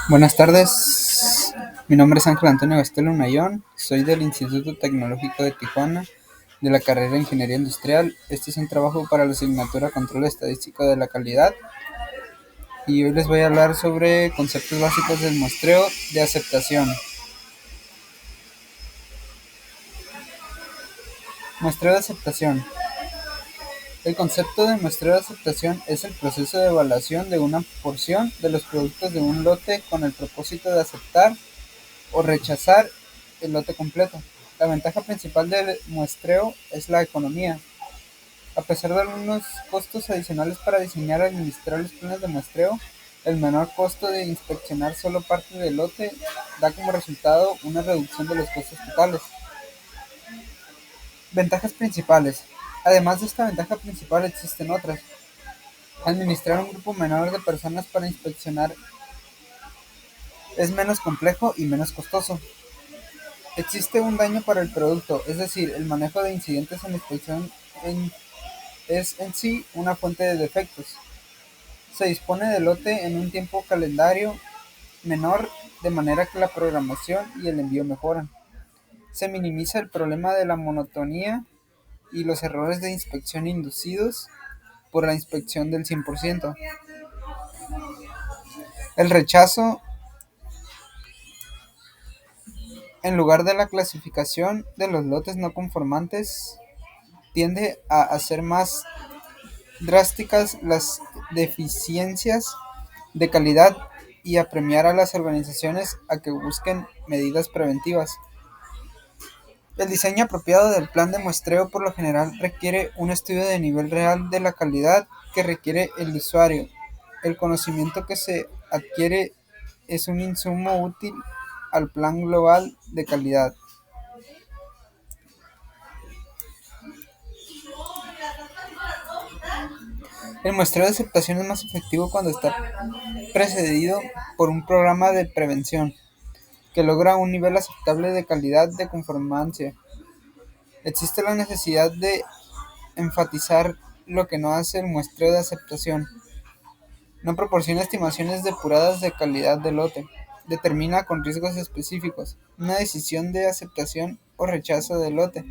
Buenas tardes, mi nombre es Ángel Antonio Gastelo Unayón, soy del Instituto Tecnológico de Tijuana, de la carrera de Ingeniería Industrial. Este es un trabajo para la asignatura Control Estadístico de la Calidad y hoy les voy a hablar sobre conceptos básicos del muestreo de aceptación. Muestreo de aceptación. El concepto de muestreo de aceptación es el proceso de evaluación de una porción de los productos de un lote con el propósito de aceptar o rechazar el lote completo. La ventaja principal del muestreo es la economía. A pesar de algunos costos adicionales para diseñar y administrar los planes de muestreo, el menor costo de inspeccionar solo parte del lote da como resultado una reducción de los costos totales. Ventajas principales. Además de esta ventaja principal existen otras. Administrar un grupo menor de personas para inspeccionar es menos complejo y menos costoso. Existe un daño para el producto, es decir, el manejo de incidentes en la inspección es en sí una fuente de defectos. Se dispone del lote en un tiempo calendario menor, de manera que la programación y el envío mejoran. Se minimiza el problema de la monotonía y los errores de inspección inducidos por la inspección del 100%. El rechazo, en lugar de la clasificación de los lotes no conformantes, tiende a hacer más drásticas las deficiencias de calidad y a premiar a las organizaciones a que busquen medidas preventivas. El diseño apropiado del plan de muestreo por lo general requiere un estudio de nivel real de la calidad que requiere el usuario. El conocimiento que se adquiere es un insumo útil al plan global de calidad. El muestreo de aceptación es más efectivo cuando está precedido por un programa de prevención que logra un nivel aceptable de calidad de conformancia. Existe la necesidad de enfatizar lo que no hace el muestreo de aceptación. No proporciona estimaciones depuradas de calidad del lote. Determina con riesgos específicos una decisión de aceptación o rechazo del lote.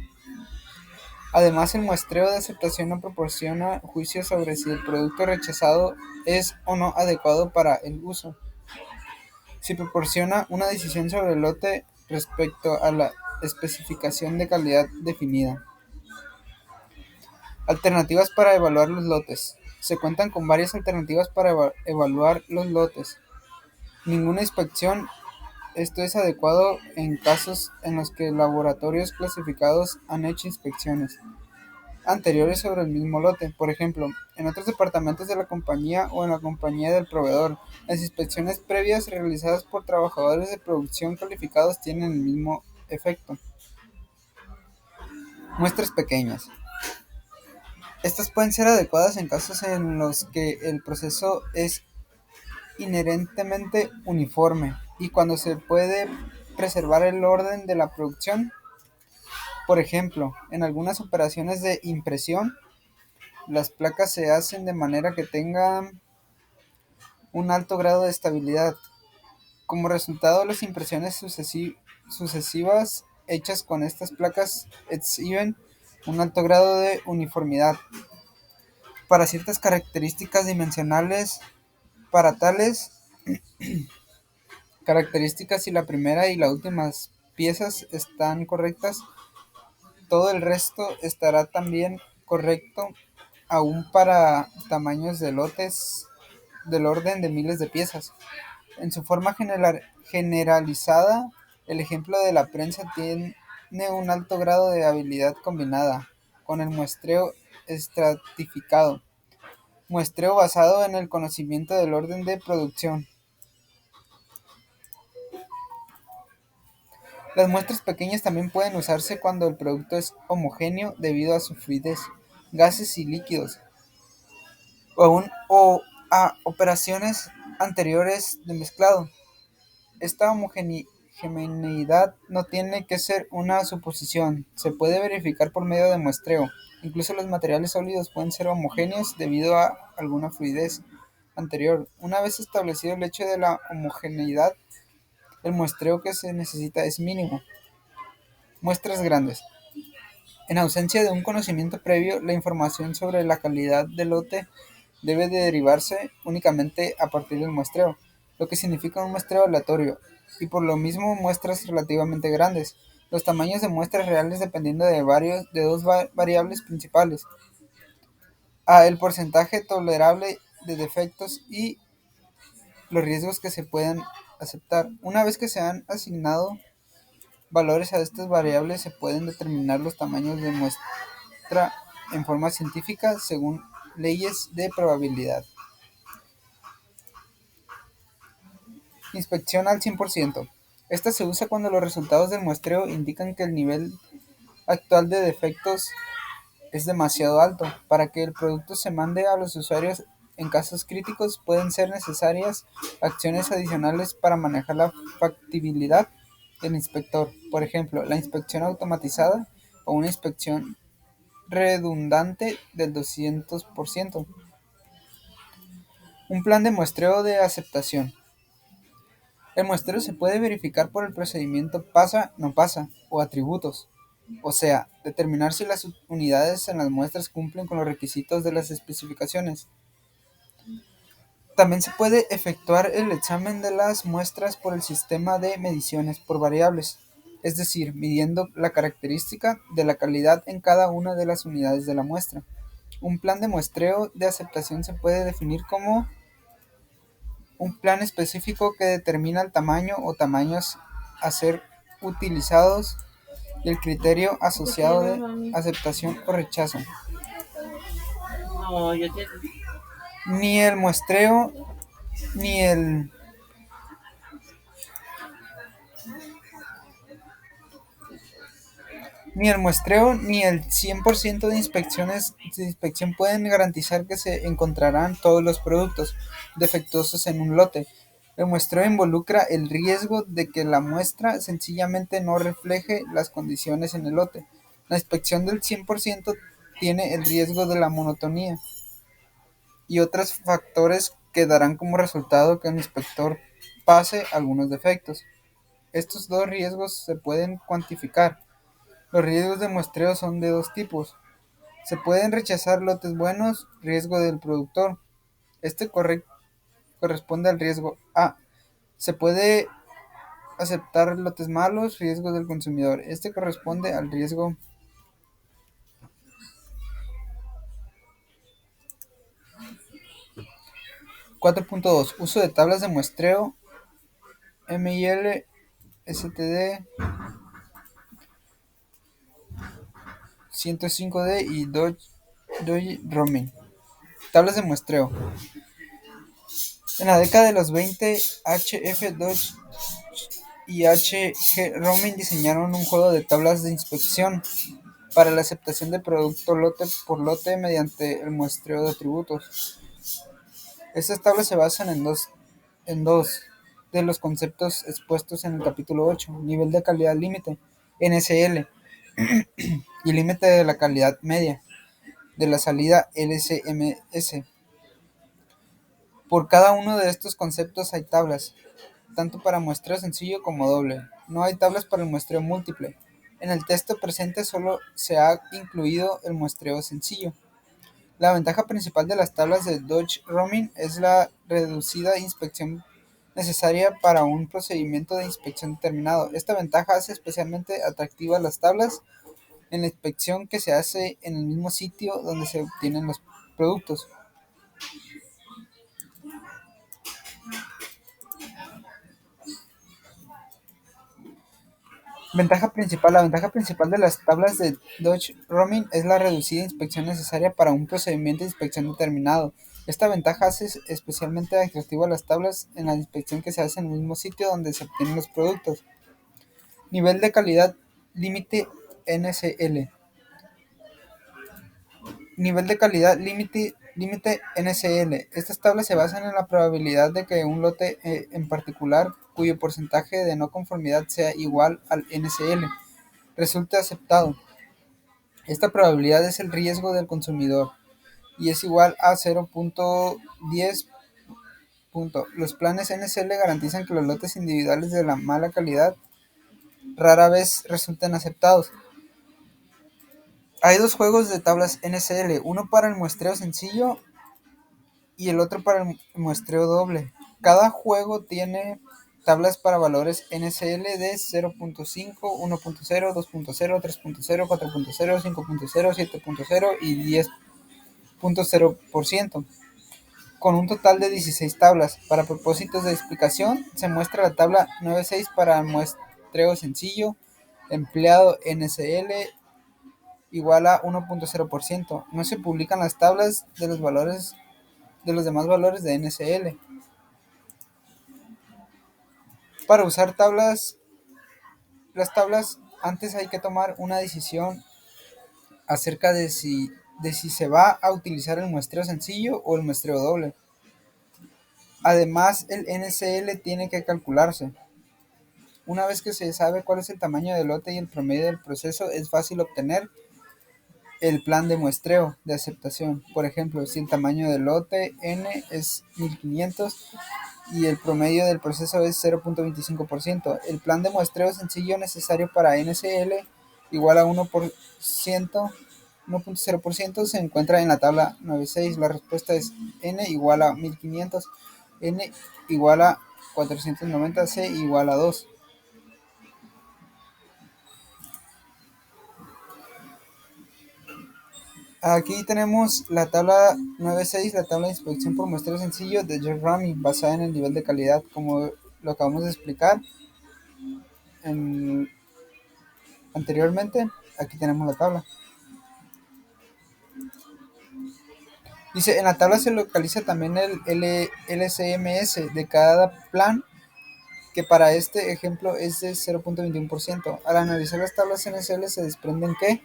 Además, el muestreo de aceptación no proporciona juicios sobre si el producto rechazado es o no adecuado para el uso. Si proporciona una decisión sobre el lote respecto a la especificación de calidad definida. Alternativas para evaluar los lotes. Se cuentan con varias alternativas para evaluar los lotes. Ninguna inspección. Esto es adecuado en casos en los que laboratorios clasificados han hecho inspecciones anteriores sobre el mismo lote, por ejemplo, en otros departamentos de la compañía o en la compañía del proveedor. Las inspecciones previas realizadas por trabajadores de producción calificados tienen el mismo efecto. Muestras pequeñas. Estas pueden ser adecuadas en casos en los que el proceso es inherentemente uniforme y cuando se puede preservar el orden de la producción. Por ejemplo, en algunas operaciones de impresión, las placas se hacen de manera que tengan un alto grado de estabilidad. Como resultado, las impresiones sucesivas hechas con estas placas exhiben un alto grado de uniformidad. Para ciertas características dimensionales, para tales características, si la primera y la última piezas están correctas, todo el resto estará también correcto, aún para tamaños de lotes del orden de miles de piezas. En su forma generalizada, el ejemplo de la prensa tiene un alto grado de habilidad combinada con el muestreo estratificado, muestreo basado en el conocimiento del orden de producción. Las muestras pequeñas también pueden usarse cuando el producto es homogéneo debido a su fluidez, gases y líquidos, o a operaciones anteriores de mezclado. Esta homogeneidad no tiene que ser una suposición, se puede verificar por medio de muestreo. Incluso los materiales sólidos pueden ser homogéneos debido a alguna fluidez. anterior. Una vez establecido el hecho de la homogeneidad, el muestreo que se necesita es mínimo. Muestras grandes. En ausencia de un conocimiento previo, la información sobre la calidad del lote debe de derivarse únicamente a partir del muestreo, lo que significa un muestreo aleatorio, y por lo mismo muestras relativamente grandes. Los tamaños de muestras reales dependiendo de dos variables principales: a, el porcentaje tolerable de defectos, y los riesgos que se pueden aceptar. Una vez que se han asignado valores a estas variables, se pueden determinar los tamaños de muestra en forma científica según leyes de probabilidad. Inspección al 100%. Esta se usa cuando los resultados del muestreo indican que el nivel actual de defectos es demasiado alto para que el producto se mande a los usuarios. En casos críticos pueden ser necesarias acciones adicionales para manejar la factibilidad del inspector, por ejemplo, la inspección automatizada o una inspección redundante del 200%. Un plan de muestreo de aceptación. El muestreo se puede verificar por el procedimiento pasa, no pasa o atributos, o sea, determinar si las unidades en las muestras cumplen con los requisitos de las especificaciones. También se puede efectuar el examen de las muestras por el sistema de mediciones por variables, es decir, midiendo la característica de la calidad en cada una de las unidades de la muestra. Un plan de muestreo de aceptación se puede definir como un plan específico que determina el tamaño o tamaños a ser utilizados y el criterio asociado de aceptación o rechazo. Ni el muestreo ni el Ni el muestreo ni el 100% de inspección pueden garantizar que se encontrarán todos los productos defectuosos en un lote. El muestreo involucra el riesgo de que la muestra sencillamente no refleje las condiciones en el lote. La inspección del 100% tiene el riesgo de la monotonía y otros factores que darán como resultado que el inspector pase algunos defectos. Estos dos riesgos se pueden cuantificar. Los riesgos de muestreo son de dos tipos. Se pueden rechazar lotes buenos, riesgo del productor. Este corresponde al riesgo A. Se puede aceptar lotes malos, riesgo del consumidor. Este corresponde al riesgo 4.2. Uso de tablas de muestreo MIL, STD 105D y Dodge Roaming. Tablas de muestreo. En la década de los 20, HF Dodge y H.G. Roaming diseñaron un juego de tablas de inspección para la aceptación de producto lote por lote mediante el muestreo de atributos. Estas tablas se basan en dos de los conceptos expuestos en el capítulo 8: nivel de calidad límite, NSL, y límite de la calidad media de la salida, LCMS. Por cada uno de estos conceptos hay tablas, tanto para muestreo sencillo como doble. No hay tablas para el muestreo múltiple. En el texto presente solo se ha incluido el muestreo sencillo. La ventaja principal de las tablas de Dodge Roaming es la reducida inspección necesaria para un procedimiento de inspección determinado. Esta ventaja hace especialmente atractivas las tablas en la inspección que se hace en el mismo sitio donde se obtienen los productos. La ventaja principal de las tablas de Dodge Roaming es la reducida inspección necesaria para un procedimiento de inspección determinado. Esta ventaja hace especialmente atractivas las tablas en la inspección que se hace en el mismo sitio donde se obtienen los productos. Nivel de calidad límite, NSL. Nivel de calidad límite NSL. Estas tablas se basan en la probabilidad de que un lote en particular, cuyo porcentaje de no conformidad sea igual al NSL, resulte aceptado. Esta probabilidad es el riesgo del consumidor y es igual a 0.10 Punto. Los planes NSL garantizan que los lotes individuales de la mala calidad rara vez resulten aceptados. Hay dos juegos de tablas NSL, uno para el muestreo sencillo y el otro para el muestreo doble. Cada juego tiene tablas para valores NSL de 0.5, 1.0, 2.0, 3.0, 4.0, 5.0, 7.0 y 10.0%, con un total de 16 tablas. Para propósitos de explicación, se muestra la tabla 9.6 para el muestreo sencillo, empleado NSL igual a 1.0%. No se publican las tablas de los valores de los demás valores de NSL. Para usar las tablas, antes hay que tomar una decisión acerca de si se va a utilizar el muestreo sencillo o el muestreo doble. Además, el NSL tiene que calcularse. Una vez que se sabe cuál es el tamaño del lote y el promedio del proceso, es fácil obtener el plan de muestreo de aceptación. Por ejemplo, si el tamaño del lote N es 1500 y el promedio del proceso es 0.25%, el plan de muestreo sencillo necesario para NSL igual a 1.0% se encuentra en la tabla 9.6. La respuesta es N igual a 1500, N igual a 490, C igual a 2. Aquí tenemos la tabla 9.6, la tabla de inspección por muestreo sencillo de Jeff Ramy, basada en el nivel de calidad, como lo acabamos de explicar anteriormente. Aquí tenemos la tabla. Dice, en la tabla se localiza también el LCMS de cada plan, que para este ejemplo es de 0.21%. Al analizar las tablas NSL se desprenden que,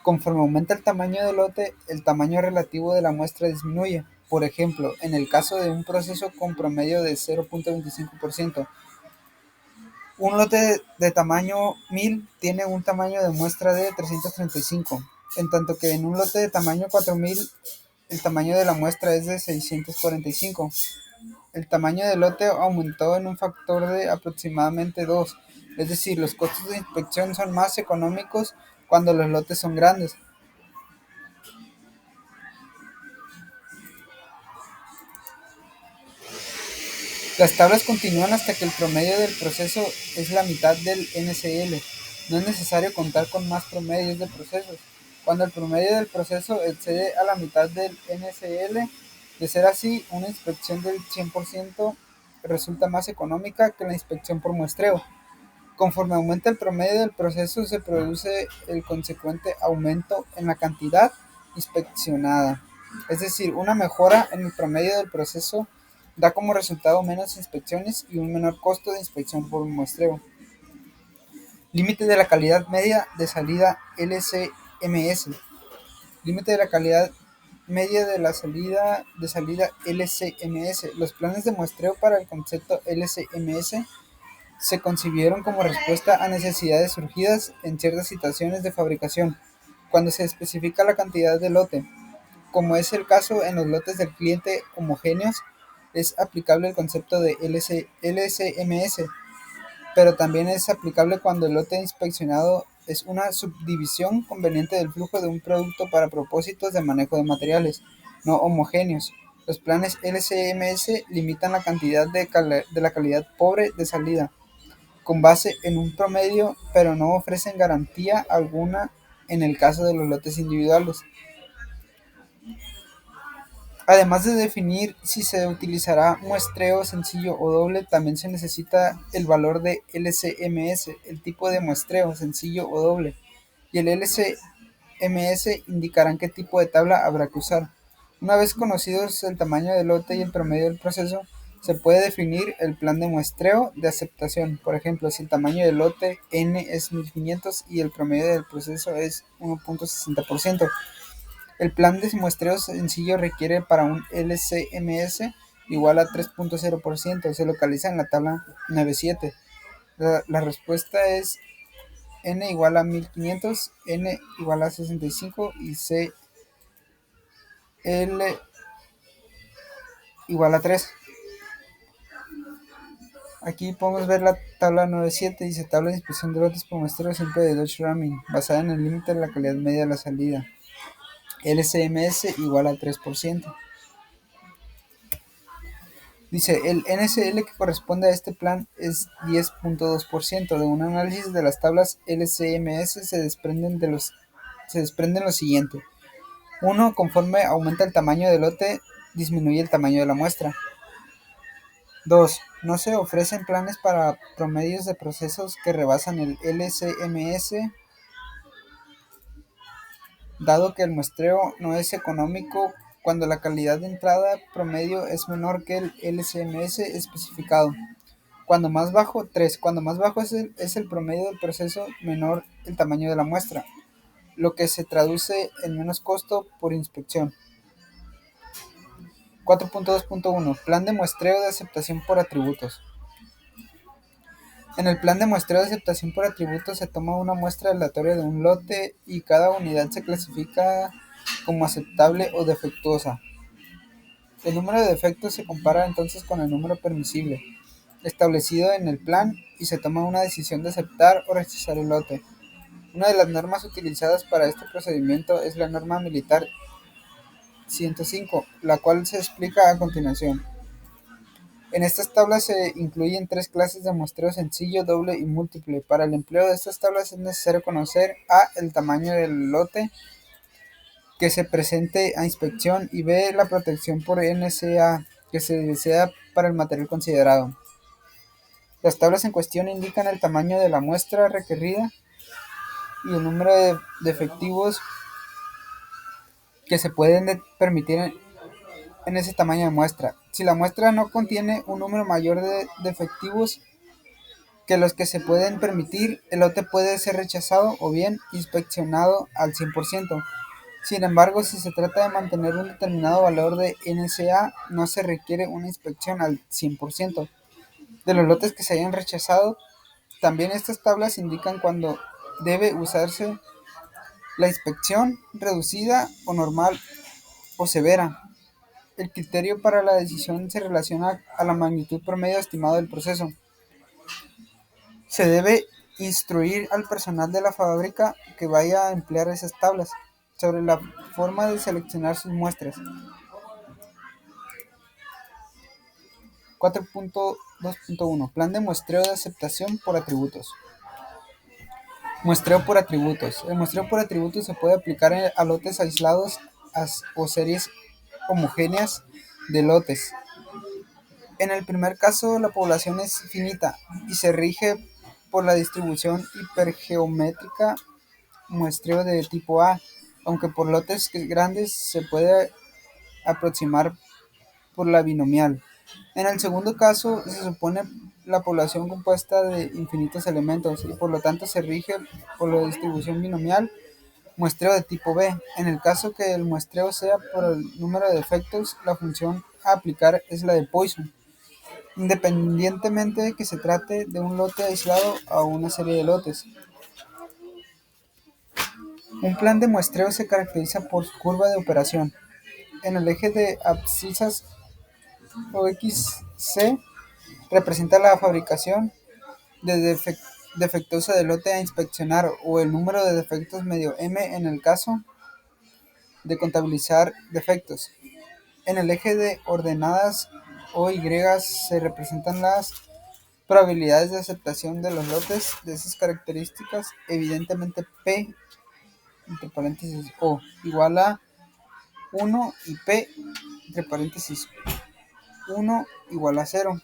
conforme aumenta el tamaño del lote, el tamaño relativo de la muestra disminuye. Por ejemplo, en el caso de un proceso con promedio de 0.25%, un lote de tamaño 1000 tiene un tamaño de muestra de 335, en tanto que en un lote de tamaño 4000 el tamaño de la muestra es de 645. El tamaño del lote aumentó en un factor de aproximadamente 2, es decir, los costos de inspección son más económicos cuando los lotes son grandes. Las tablas continúan hasta que el promedio del proceso es la mitad del NSL. No es necesario contar con más promedios de procesos. Cuando el promedio del proceso excede a la mitad del NSL, de ser así, una inspección del 100% resulta más económica que la inspección por muestreo. Conforme aumenta el promedio del proceso, se produce el consecuente aumento en la cantidad inspeccionada. Es decir, una mejora en el promedio del proceso da como resultado menos inspecciones y un menor costo de inspección por muestreo. Límite de la calidad media de salida LCMS. Límite de la calidad media de la salida LCMS. Los planes de muestreo para el concepto LCMS se concibieron como respuesta a necesidades surgidas en ciertas situaciones de fabricación, cuando se especifica la cantidad de lote. Como es el caso en los lotes del cliente homogéneos, es aplicable el concepto de LCMS, pero también es aplicable cuando el lote inspeccionado es una subdivisión conveniente del flujo de un producto para propósitos de manejo de materiales no homogéneos. Los planes LCMS limitan la cantidad de la calidad pobre de salida, con base en un promedio, pero no ofrecen garantía alguna en el caso de los lotes individuales. Además de definir si se utilizará muestreo sencillo o doble, también se necesita el valor de LCMS, el tipo de muestreo sencillo o doble, y el LCMS indicarán qué tipo de tabla habrá que usar. Una vez conocidos el tamaño del lote y el promedio del proceso, se puede definir el plan de muestreo de aceptación. Por ejemplo, si el tamaño del lote N es 1500 y el promedio del proceso es 1.60%, el plan de muestreo sencillo requiere para un LCMS igual a 3.0%. Se localiza en la tabla 9.7. La respuesta es N igual a 1500, N igual a 65 y C L igual a 3. Aquí podemos ver la tabla 9.7, dice tabla de inspección de lotes por muestreo simple de Dodge Ramin, basada en el límite de la calidad media de la salida. LCMS igual a 3%. Dice, el NSL que corresponde a este plan es 10.2%. De un análisis de las tablas LCMS se desprenden lo siguiente. 1. Conforme aumenta el tamaño del lote, disminuye el tamaño de la muestra. 2. No se ofrecen planes para promedios de procesos que rebasan el LCMS, dado que el muestreo no es económico cuando la calidad de entrada promedio es menor que el LCMS especificado. Cuando más bajo, 3. Cuando más bajo es el promedio del proceso, menor el tamaño de la muestra, lo que se traduce en menos costo por inspección. 4.2.1 Plan de muestreo de aceptación por atributos. En el plan de muestreo de aceptación por atributos se toma una muestra aleatoria de un lote y cada unidad se clasifica como aceptable o defectuosa. El número de defectos se compara entonces con el número permisible establecido en el plan y se toma una decisión de aceptar o rechazar el lote. Una de las normas utilizadas para este procedimiento es la norma militar 105, la cual se explica a continuación. En estas tablas se incluyen tres clases de muestreo: sencillo, doble y múltiple. Para el empleo de estas tablas es necesario conocer a. El tamaño del lote que se presente a inspección, y b. La protección por NSA que se desea para el material considerado. Las tablas en cuestión indican el tamaño de la muestra requerida y el número de efectivos que se pueden permitir en ese tamaño de muestra. Si la muestra no contiene un número mayor de efectivos que los que se pueden permitir, el lote puede ser rechazado o bien inspeccionado al 100%. Sin embargo, si se trata de mantener un determinado valor de NSA, no se requiere una inspección al 100% de los lotes que se hayan rechazado. También estas tablas indican cuándo debe usarse la inspección reducida o normal o severa. El criterio para la decisión se relaciona a la magnitud promedio estimado del proceso. Se debe instruir al personal de la fábrica que vaya a emplear esas tablas sobre la forma de seleccionar sus muestras. 4.2.1 Plan de muestreo de aceptación por atributos. Muestreo por atributos. El muestreo por atributos se puede aplicar a lotes aislados o series homogéneas de lotes. En el primer caso, la población es finita y se rige por la distribución hipergeométrica muestreo de tipo A, aunque por lotes grandes se puede aproximar por la binomial. En el segundo caso, se supone la población compuesta de infinitos elementos y por lo tanto se rige por la distribución binomial muestreo de tipo B. En el caso que el muestreo sea por el número de defectos, la función a aplicar es la de Poisson, independientemente de que se trate de un lote aislado o una serie de lotes. Un plan de muestreo se caracteriza por su curva de operación. En el eje de abscisas o XC representa la fabricación de defectuosa del lote a inspeccionar, o el número de defectos medio M en el caso de contabilizar defectos. En el eje de ordenadas o Y se representan las probabilidades de aceptación de los lotes de esas características. Evidentemente P entre paréntesis O igual a 1 y P entre paréntesis 1 igual a 0.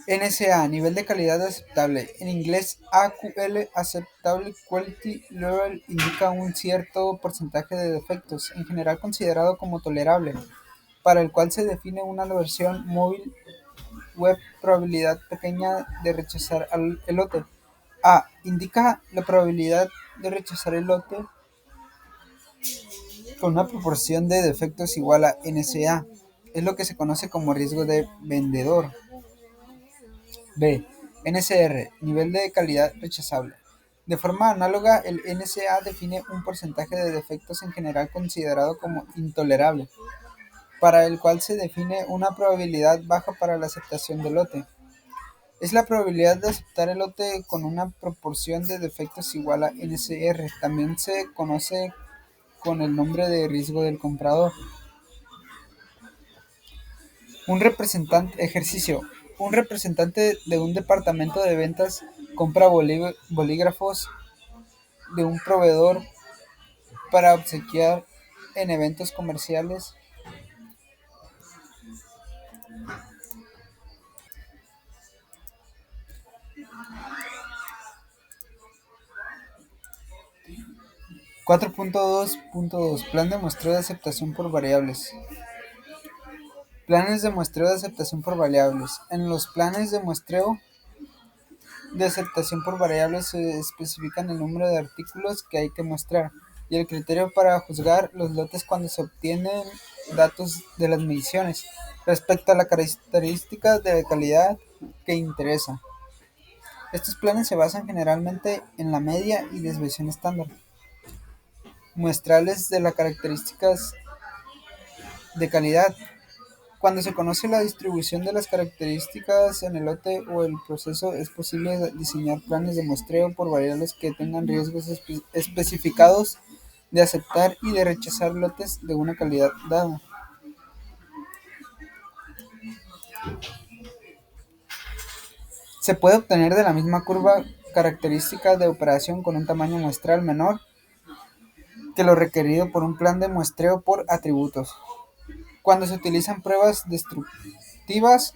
NSA, nivel de calidad aceptable. En inglés, AQL, Acceptable Quality Level, indica un cierto porcentaje de defectos, en general considerado como tolerable, para el cual se define una versión móvil web probabilidad pequeña de rechazar el lote. A. Indica la probabilidad de rechazar el lote con una proporción de defectos igual a NSA. Es lo que se conoce como riesgo de vendedor. B. NSR, nivel de calidad rechazable. De forma análoga, el NSA define un porcentaje de defectos en general considerado como intolerable, para el cual se define una probabilidad baja para la aceptación del lote. Es la probabilidad de aceptar el lote con una proporción de defectos igual a NSR. También se conoce con el nombre de riesgo del comprador. Un representante, ejercicio. Un representante de un departamento de ventas compra bolígrafos de un proveedor para obsequiar en eventos comerciales. 4.2.2 Plan de muestreo de aceptación por variables. Planes de muestreo de aceptación por variables. En los planes de muestreo de aceptación por variables se especifican el número de artículos que hay que mostrar y el criterio para juzgar los lotes cuando se obtienen datos de las mediciones respecto a la característica de calidad que interesa. Estos planes se basan generalmente en la media y desviación estándar muestrales de las características de calidad. Cuando se conoce la distribución de las características en el lote o el proceso, es posible diseñar planes de muestreo por variables que tengan riesgos especificados de aceptar y de rechazar lotes de una calidad dada. Se puede obtener de la misma curva características de operación con un tamaño muestral menor que lo requerido por un plan de muestreo por atributos. Cuando se utilizan pruebas destructivas,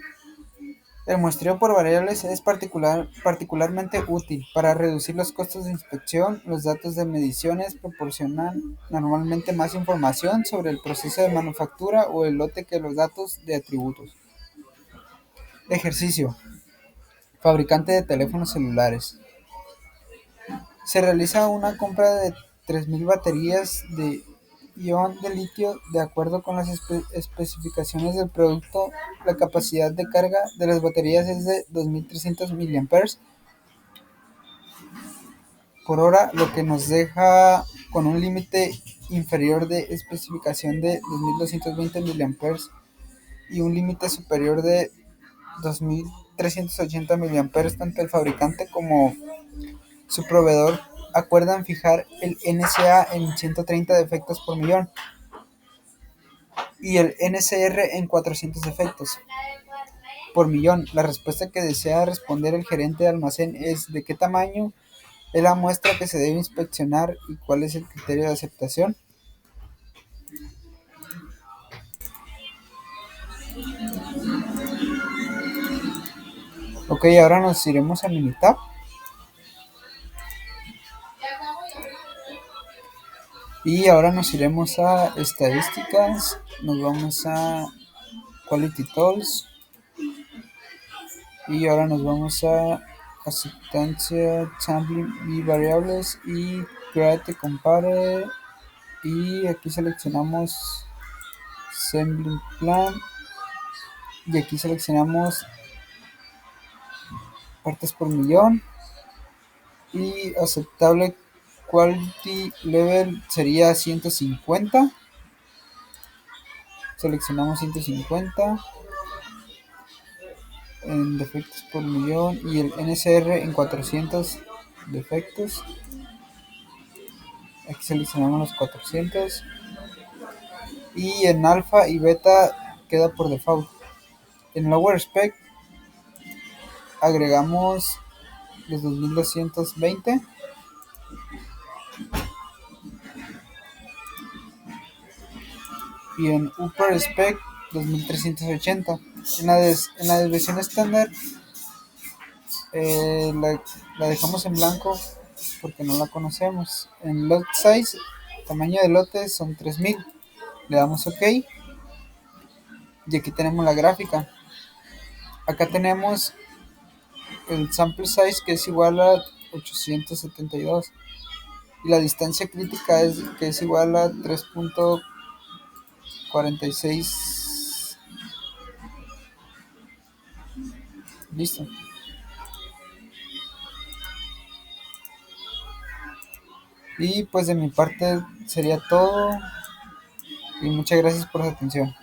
el muestreo por variables es particularmente útil para reducir los costos de inspección. Los datos de mediciones proporcionan normalmente más información sobre el proceso de manufactura o el lote que los datos de atributos. Ejercicio. Fabricante de teléfonos celulares. Se realiza una compra de 3.000 baterías de ion de litio de acuerdo con las especificaciones del producto. La capacidad de carga de las baterías es de 2.300 mAh por hora, lo que nos deja con un límite inferior de especificación de 2.220 mAh y un límite superior de 2.380 mAh. Tanto el fabricante como su proveedor acuerdan fijar el NSA en 130 defectos por millón y el NCR en 400 defectos por millón. La respuesta que desea responder el gerente de almacén es: ¿de qué tamaño es la muestra que se debe inspeccionar y cuál es el criterio de aceptación? Ok, ahora nos iremos a Minitab y ahora nos iremos a estadísticas, nos vamos a Quality Tools y ahora nos vamos a aceptancia, sampling y variables y create compare y aquí seleccionamos sampling plan y aquí seleccionamos partes por millón y aceptable quality level sería 150. Seleccionamos 150 en defectos por millón y el NCR en 400 defectos. Aquí seleccionamos los 400 y en alfa y beta queda por default. En lower spec agregamos los 2220 y en upper spec 2380. En la desviación estándar la dejamos en blanco porque no la conocemos. En lot size, tamaño de lote son 3000. Le damos OK y aquí tenemos la gráfica. Acá tenemos el sample size que es igual a 872 y la distancia crítica es que es igual a 3.46. Listo. Y pues de mi parte sería todo y muchas gracias por su atención.